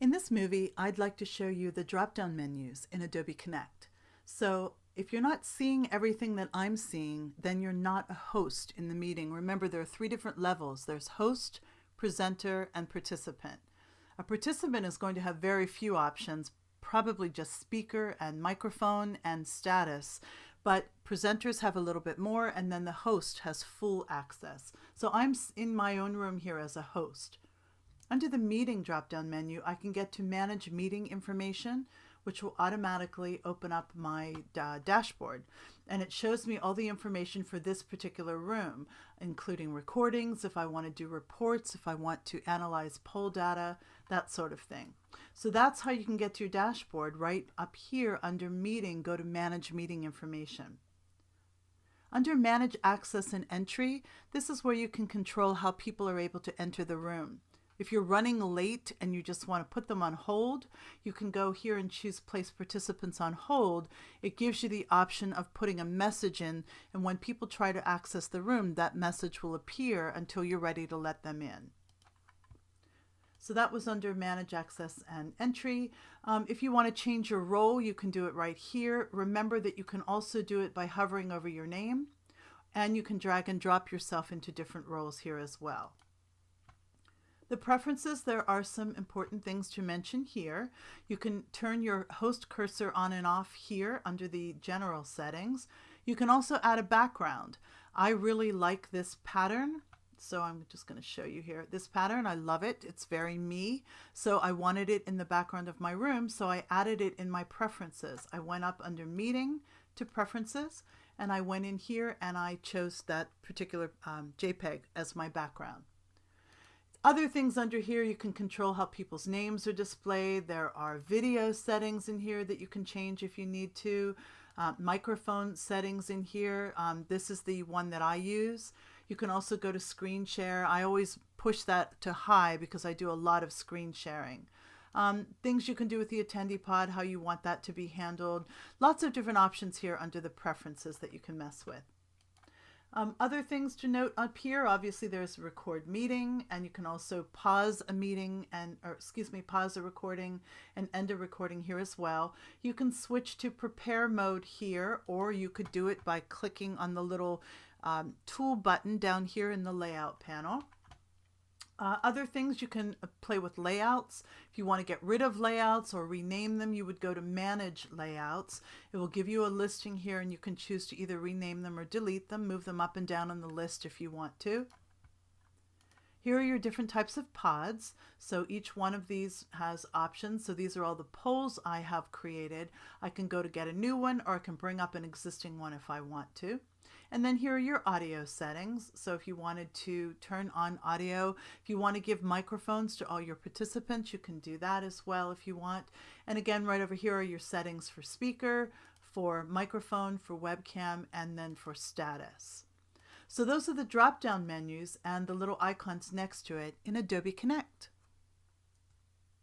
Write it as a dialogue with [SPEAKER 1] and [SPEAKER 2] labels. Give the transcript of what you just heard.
[SPEAKER 1] In this movie, I'd like to show you the drop-down menus in Adobe Connect. So if you're not seeing everything that I'm seeing, then you're not a host in the meeting. Remember, there are three different levels. There's host, presenter, and participant. A participant is going to have very few options, probably just speaker and microphone and status, but presenters have a little bit more, and then the host has full access. So I'm in my own room here as a host. Under the meeting drop-down menu, I can get to manage meeting information, which will automatically open up my dashboard. And it shows me all the information for this particular room, including recordings, if I want to do reports, if I want to analyze poll data, that sort of thing. So that's how you can get to your dashboard. Right up here under meeting, go to manage meeting information. Under manage access and entry, this is where you can control how people are able to enter the room. If you're running late and you just want to put them on hold, you can go here and choose place participants on hold. It gives you the option of putting a message in, and when people try to access the room, that message will appear until you're ready to let them in. So that was under manage access and entry. If you want to change your role, you can do it right here. Remember that you can also do it by hovering over your name, and you can drag and drop yourself into different roles here as well. The preferences, there are some important things to mention here. You can turn your host cursor on and off here under the general settings. You can also add a background. I really like this pattern, so I'm just going to show you here. This pattern, I love it. It's very me. So I wanted it in the background of my room, so I added it in my preferences. I went up under meeting to preferences, and I went in here and I chose that particular JPEG as my background. Other things under here, you can control how people's names are displayed. There are video settings in here that you can change if you need to. Microphone settings in here. This is the one that I use. You can also go to screen share. I always push that to high because I do a lot of screen sharing. Things you can do with the attendee pod, how you want that to be handled. Lots of different options here under the preferences that you can mess with. Other things to note up here, obviously there's record meeting, and you can also pause a meeting pause a recording and end a recording here as well. You can switch to prepare mode here, or you could do it by clicking on the little tool button down here in the layout panel. Other things, you can play with layouts. If you want to get rid of layouts or rename them, you would go to manage layouts. It will give you a listing here, and you can choose to either rename them or delete them, move them up and down on the list if you want to. Here are your different types of pods. So each one of these has options. So these are all the polls I have created. I can go to get a new one, or I can bring up an existing one if I want to. And then here are your audio settings. So if you wanted to turn on audio, if you want to give microphones to all your participants, you can do that as well if you want. And again, right over here are your settings for speaker, for microphone, for webcam, and then for status. So those are the drop-down menus and the little icons next to it in Adobe Connect.